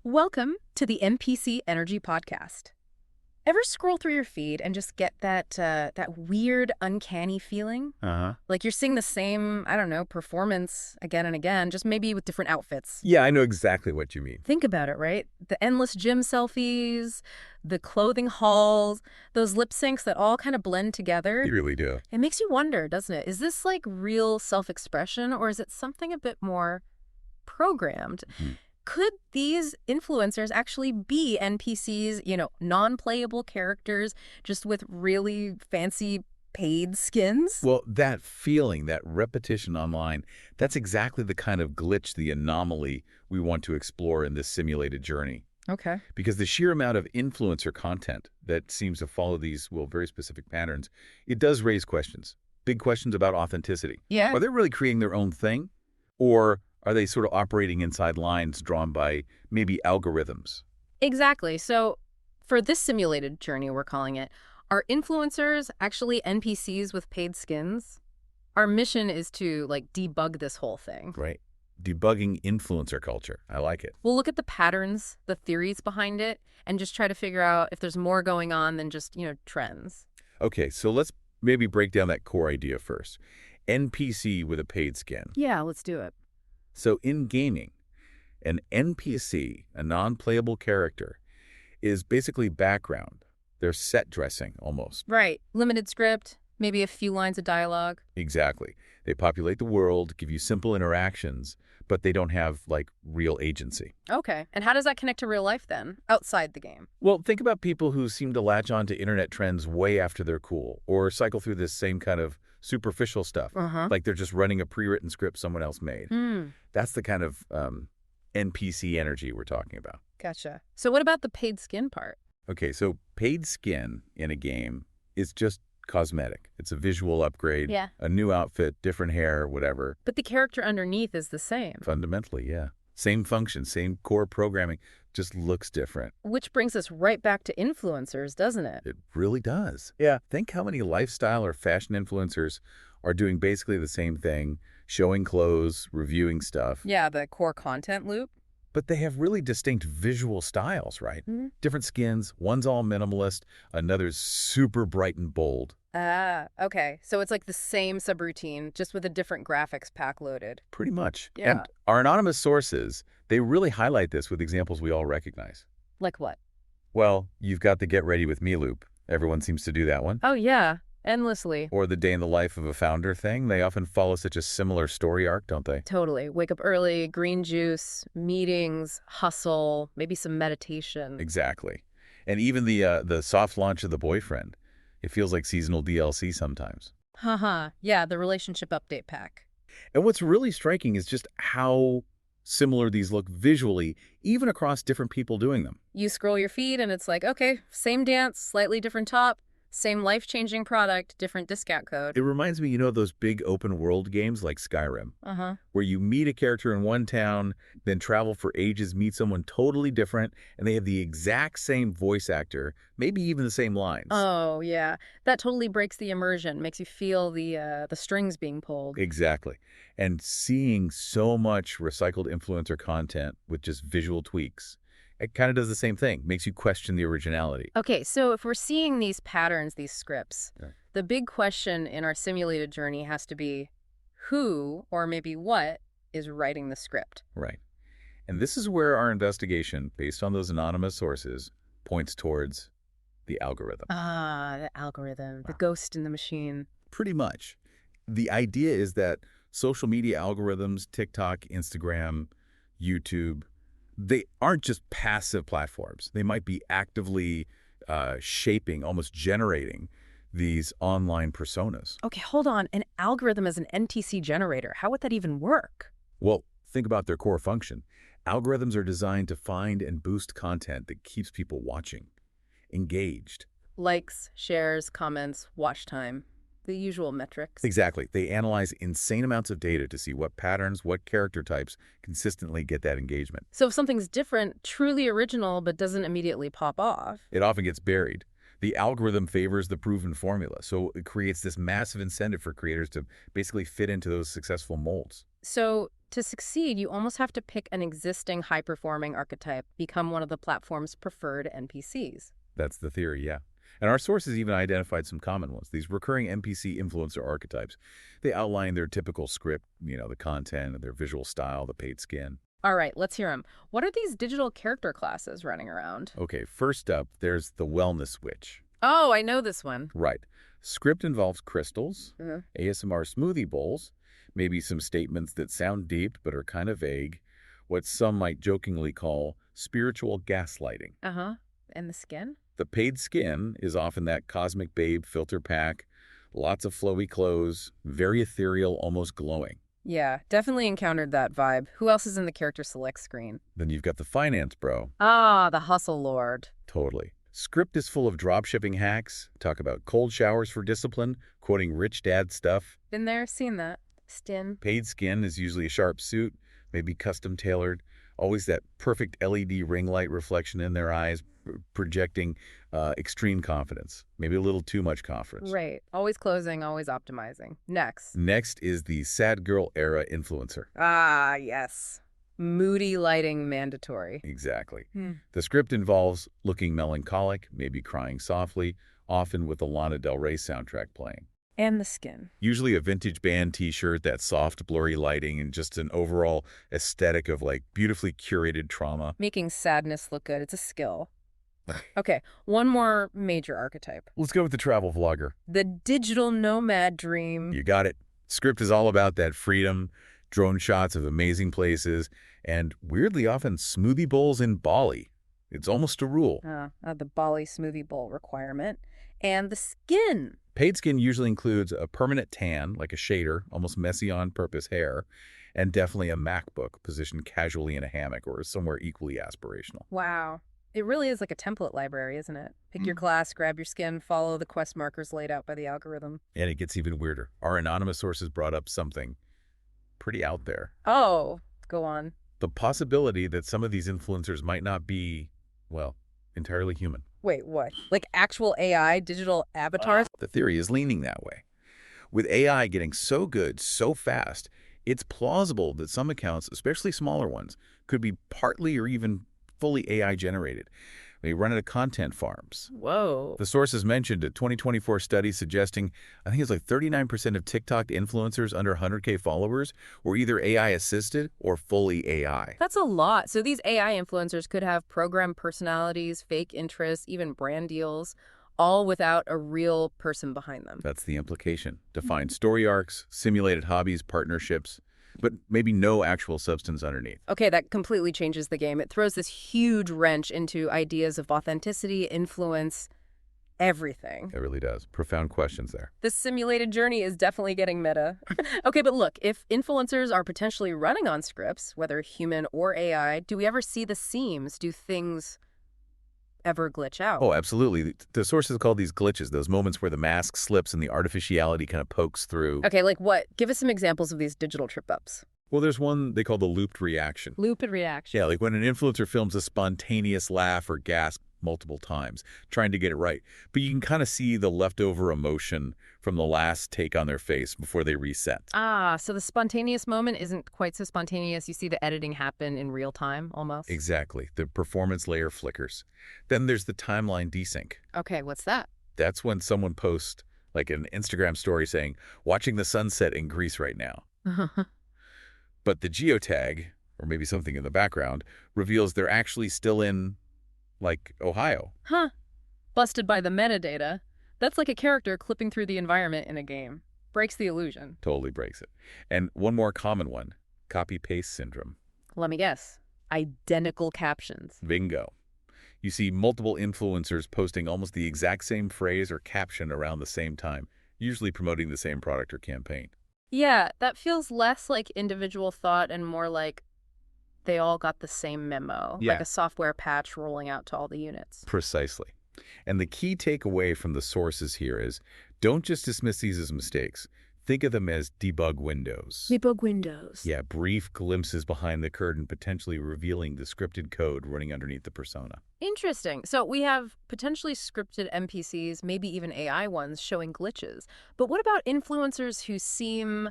Welcome to the NPC Energy Podcast. Ever scroll through your feed and just get that weird, uncanny feeling? Uh-huh. Like you're seeing the same, I don't know, performance again and again, just maybe with different outfits. Yeah, I know exactly what you mean. Think about it, right? The endless gym selfies, the clothing hauls, those lip syncs that all kind of blend together. You really do. It makes you wonder, doesn't it? Is this like real self-expression or is it something a bit more programmed? Hmm. Could these influencers actually be NPCs, non-playable characters just with really fancy paid skins? Well, that feeling, that repetition online, that's exactly the kind of glitch, the anomaly we want to explore in this simulated journey. Okay. Because the sheer amount of influencer content that seems to follow these, very specific patterns, it does raise questions. Big questions about authenticity. Yeah. Are they really creating their own thing? Or are they sort of operating inside lines drawn by maybe algorithms? Exactly. So for this simulated journey, we're calling it, are influencers actually NPCs with paid skins? Our mission is to debug this whole thing. Right. Debugging influencer culture. I like it. We'll look at the patterns, the theories behind it, and just try to figure out if there's more going on than just, trends. Okay, so let's maybe break down that core idea first. NPC with a paid skin. Yeah, let's do it. So in gaming, an NPC, a non-playable character, is basically background. They're set dressing, almost. Right. Limited script, maybe a few lines of dialogue. Exactly. They populate the world, give you simple interactions, but they don't have, real agency. Okay. And how does that connect to real life then, outside the game? Well, think about people who seem to latch on to internet trends way after they're cool, or cycle through this same kind of superficial stuff, Uh-huh. like they're just running a pre-written script someone else made. Hmm. That's the kind of NPC energy we're talking about. Gotcha. So what about the paid skin part? Okay, so paid skin in a game is just cosmetic. It's a visual upgrade, Yeah. a new outfit, different hair, whatever. But the character underneath is the same. Fundamentally, yeah. Same function, same core programming, just looks different. Which brings us right back to influencers, doesn't it? It really does. Yeah. Think how many lifestyle or fashion influencers are doing basically the same thing, showing clothes, reviewing stuff. Yeah, the core content loop. But they have really distinct visual styles, right? Mm-hmm. Different skins. One's all minimalist, another's super bright and bold. Ah, okay. So it's like the same subroutine, just with a different graphics pack loaded. Pretty much. Yeah. And our anonymous sources, they really highlight this with examples we all recognize. Like what? Well, you've got the Get Ready With Me loop. Everyone seems to do that one. Oh, yeah. Endlessly. Or the day in the life of a founder thing. They often follow such a similar story arc, don't they? Totally. Wake up early, green juice, meetings, hustle, maybe some meditation. Exactly. And even the soft launch of the boyfriend. It feels like seasonal DLC sometimes. Haha. Yeah, the relationship update pack. And what's really striking is just how similar these look visually, even across different people doing them. You scroll your feed and it's like, okay, same dance, slightly different top, same life-changing product, different discount code. It reminds me, of those big open world games like Skyrim, Uh-huh. where you meet a character in one town, then travel for ages, meet someone totally different, and they have the exact same voice actor, maybe even the same lines. Oh, yeah. That totally breaks the immersion, makes you feel the strings being pulled. Exactly. And seeing so much recycled influencer content with just visual tweaks, it kind of does the same thing, makes you question the originality. Okay, so if we're seeing these patterns, these scripts, Yeah. the big question in our simulated journey has to be who, or maybe what, is writing the script? Right. And this is where our investigation, based on those anonymous sources, points towards the algorithm. Ah, the algorithm, the ghost in the machine. Pretty much. The idea is that social media algorithms, TikTok, Instagram, YouTube, they aren't just passive platforms. They might be actively shaping, almost generating these online personas. Okay, hold on. An algorithm as an NTC generator. How would that even work? Well, think about their core function. Algorithms are designed to find and boost content that keeps people watching, engaged. Likes, shares, comments, watch time. The usual metrics. Exactly. They analyze insane amounts of data to see what patterns, what character types consistently get that engagement. So if something's different, truly original, but doesn't immediately pop off. It often gets buried. The algorithm favors the proven formula, so it creates this massive incentive for creators to basically fit into those successful molds. So to succeed, you almost have to pick an existing high-performing archetype, become one of the platform's preferred NPCs. That's the theory, yeah. And our sources even identified some common ones, these recurring NPC influencer archetypes. They outline their typical script, the content, their visual style, the paid skin. All right, let's hear them. What are these digital character classes running around? Okay, first up, there's the wellness witch. Oh, I know this one. Right. Script involves crystals, Mhm. ASMR smoothie bowls, maybe some statements that sound deep but are kind of vague, what some might jokingly call spiritual gaslighting. Uh-huh. And the skin? The paid skin is often that cosmic babe filter pack, lots of flowy clothes, very ethereal, almost glowing. Yeah, definitely encountered that vibe. Who else is in the character select screen? Then you've got the finance bro. Ah, the hustle lord. Totally. Script is full of dropshipping hacks, talk about cold showers for discipline, quoting rich dad stuff. Been there, seen that. Stin. Paid skin is usually a sharp suit, maybe custom tailored, always that perfect LED ring light reflection in their eyes, projecting extreme confidence, maybe a little too much confidence. Right. Always closing, always optimizing. Next. Next is the sad girl era influencer. Ah, yes. Moody lighting mandatory. Exactly. Hmm. The script involves looking melancholic, maybe crying softly, often with a Lana Del Rey soundtrack playing. And the skin. Usually a vintage band t-shirt, that soft, blurry lighting, and just an overall aesthetic of beautifully curated trauma. Making sadness look good. It's a skill. Okay, one more major archetype. Let's go with the travel vlogger. The digital nomad dream. You got it. Script is all about that freedom, drone shots of amazing places, and weirdly often smoothie bowls in Bali. It's almost a rule. The Bali smoothie bowl requirement. And the skin. Paid skin usually includes a permanent tan, like a shader, almost messy on-purpose hair, and definitely a MacBook positioned casually in a hammock or somewhere equally aspirational. Wow. It really is like a template library, isn't it? Pick your class, grab your skin, follow the quest markers laid out by the algorithm. And it gets even weirder. Our anonymous sources brought up something pretty out there. Oh, go on. The possibility that some of these influencers might not be, well, entirely human. Wait, what? Like actual AI, digital avatars? The theory is leaning that way. With AI getting so good so fast, it's plausible that some accounts, especially smaller ones, could be partly or even fully AI generated. They run out of content farms. Whoa. The sources mentioned a 2024 study suggesting, I think it's like 39% of TikTok influencers under 100K followers were either AI assisted or fully AI. That's a lot. So these AI influencers could have programmed personalities, fake interests, even brand deals, all without a real person behind them. That's the implication. Defined story arcs, simulated hobbies, partnerships, but maybe no actual substance underneath. Okay, that completely changes the game. It throws this huge wrench into ideas of authenticity, influence, everything. It really does. Profound questions there. This simulated journey is definitely getting meta. Okay, but look, if influencers are potentially running on scripts, whether human or AI, do we ever see the seams? Do things ever glitch out? Oh, absolutely. The sources call these glitches, those moments where the mask slips and the artificiality kind of pokes through. Okay, like what? Give us some examples of these digital trip-ups. Well, there's one they call the looped reaction. Loop and reaction. Yeah, like when an influencer films a spontaneous laugh or gasp multiple times, trying to get it right. But you can kind of see the leftover emotion from the last take on their face before they reset. Ah, so the spontaneous moment isn't quite so spontaneous. You see the editing happen in real time, almost. Exactly. The performance layer flickers. Then there's the timeline desync. Okay, what's that? That's when someone posts like an Instagram story saying, watching the sunset in Greece right now. But the geotag, or maybe something in the background, reveals they're actually still in, like, Ohio. Huh. Busted by the metadata. That's like a character clipping through the environment in a game. Breaks the illusion. Totally breaks it. And one more common one, copy-paste syndrome. Let me guess. Identical captions. Bingo. You see multiple influencers posting almost the exact same phrase or caption around the same time, usually promoting the same product or campaign. Yeah, that feels less like individual thought and more like they all got the same memo. Yeah. Like a software patch rolling out to all the units. Precisely. And the key takeaway from the sources here is, don't just dismiss these as mistakes. Think of them as debug windows. Debug windows. Yeah, brief glimpses behind the curtain, potentially revealing the scripted code running underneath the persona. Interesting. So we have potentially scripted NPCs, maybe even AI ones, showing glitches. But what about influencers who seem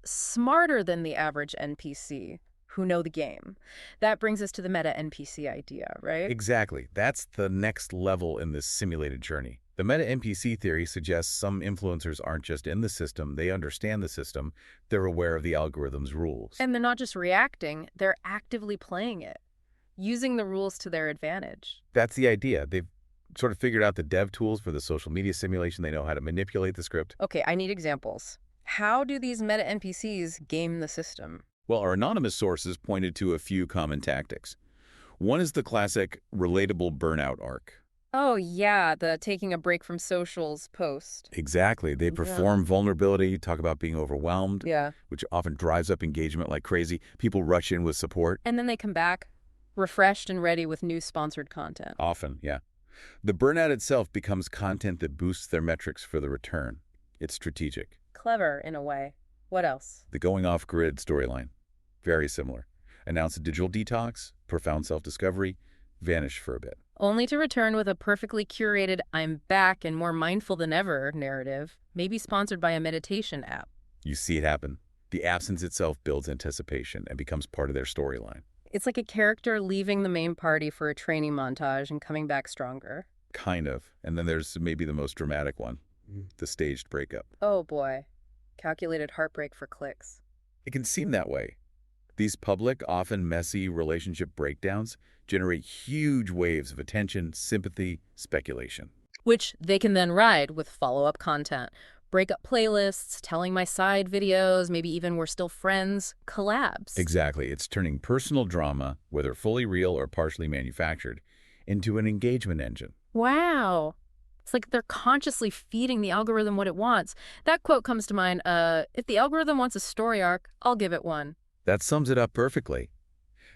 smarter than the average NPC who know the game. That brings us to the meta NPC idea, right? Exactly. That's the next level in this simulated journey. The meta NPC theory suggests some influencers aren't just in the system, they understand the system, they're aware of the algorithm's rules. And they're not just reacting, they're actively playing it, using the rules to their advantage. That's the idea. They've sort of figured out the dev tools for the social media simulation. They know how to manipulate the script. Okay, I need examples. How do these meta NPCs game the system? Well, our anonymous sources pointed to a few common tactics. One is the classic relatable burnout arc. Oh, yeah, the taking a break from socials post. Exactly. They perform vulnerability, talk about being overwhelmed, Yeah. which often drives up engagement like crazy. People rush in with support. And then they come back, refreshed and ready with new sponsored content. Often, yeah. The burnout itself becomes content that boosts their metrics for the return. It's strategic. Clever, in a way. What else? The going off-grid storyline. Very similar. Announce a digital detox, profound self-discovery, vanish for a bit. Only to return with a perfectly curated I'm back and more mindful than ever narrative, maybe sponsored by a meditation app. You see it happen. The absence itself builds anticipation and becomes part of their storyline. It's like a character leaving the main party for a training montage and coming back stronger. Kind of. And then there's maybe the most dramatic one, the staged breakup. Oh boy. Calculated heartbreak for clicks. It can seem that way. These public, often messy relationship breakdowns generate huge waves of attention, sympathy, speculation. Which they can then ride with follow-up content. Breakup playlists, telling my side videos, maybe even we're still friends, collabs. Exactly. It's turning personal drama, whether fully real or partially manufactured, into an engagement engine. Wow. It's like they're consciously feeding the algorithm what it wants. That quote comes to mind, if the algorithm wants a story arc, I'll give it one. That sums it up perfectly.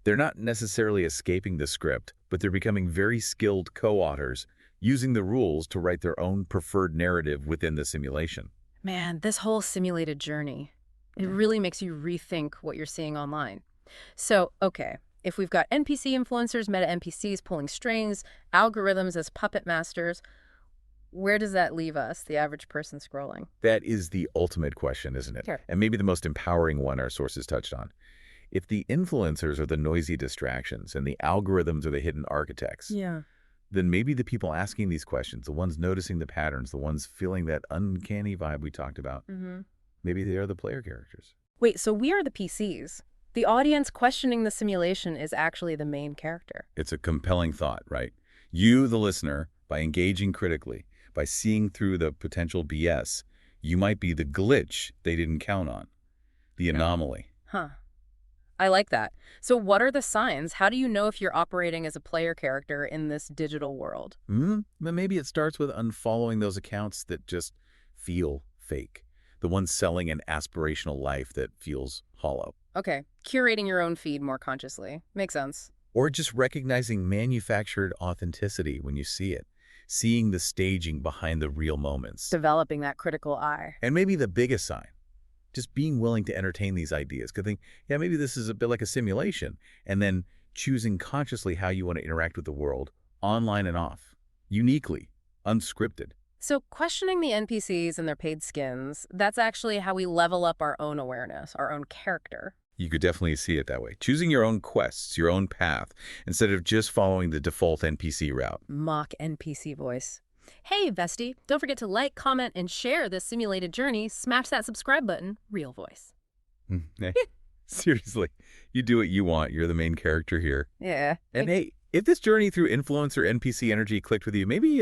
They're not necessarily escaping the script, but they're becoming very skilled co-authors, using the rules to write their own preferred narrative within the simulation. Man, this whole simulated journey, it really makes you rethink what you're seeing online. So, okay, if we've got NPC influencers, meta NPCs pulling strings, algorithms as puppet masters, where does that leave us, the average person scrolling? That is the ultimate question, isn't it? Sure. And maybe the most empowering one our sources touched on. If the influencers are the noisy distractions and the algorithms are the hidden architects, Yeah. then maybe the people asking these questions, the ones noticing the patterns, the ones feeling that uncanny vibe we talked about, maybe they are the player characters. Wait, so we are the PCs. The audience questioning the simulation is actually the main character. It's a compelling thought, right? You, the listener, by engaging critically, by seeing through the potential BS, you might be the glitch they didn't count on, the anomaly. Huh. I like that. So what are the signs? How do you know if you're operating as a player character in this digital world? Maybe it starts with unfollowing those accounts that just feel fake, the ones selling an aspirational life that feels hollow. Okay, curating your own feed more consciously. Makes sense. Or just recognizing manufactured authenticity when you see it, seeing the staging behind the real moments. Developing that critical eye. And maybe the biggest sign, just being willing to entertain these ideas. Could think, yeah, maybe this is a bit like a simulation, and then choosing consciously how you want to interact with the world, online and off, uniquely, unscripted. So questioning the NPCs and their paid skins, that's actually how we level up our own awareness, our own character. You could definitely see it that way. Choosing your own quests, your own path, instead of just following the default NPC route. Mock NPC voice. Hey, Vesty, don't forget to like, comment, and share this simulated journey. Smash that subscribe button. Real voice. Hey, seriously, you do what you want. You're the main character here. Yeah. And hey, if this journey through influencer NPC energy clicked with you, maybe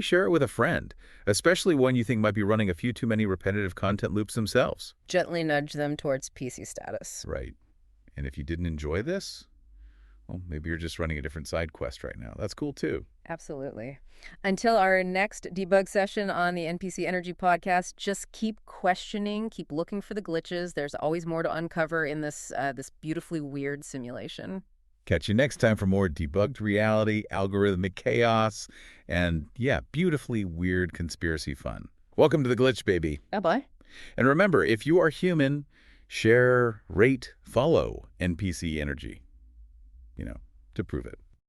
share it with a friend, especially one you think might be running a few too many repetitive content loops themselves. Gently nudge them towards PC status. Right. And if you didn't enjoy this, well, maybe you're just running a different side quest right now. That's cool too. Absolutely. Until our next debug session on the NPC Energy podcast, just keep questioning, keep looking for the glitches. There's always more to uncover in this beautifully weird simulation. Catch you next time for more debugged reality, algorithmic chaos, and yeah, beautifully weird conspiracy fun. Welcome to the glitch, baby. Bye-bye. And remember, if you are human, share, rate, follow NPC Energy, to prove it.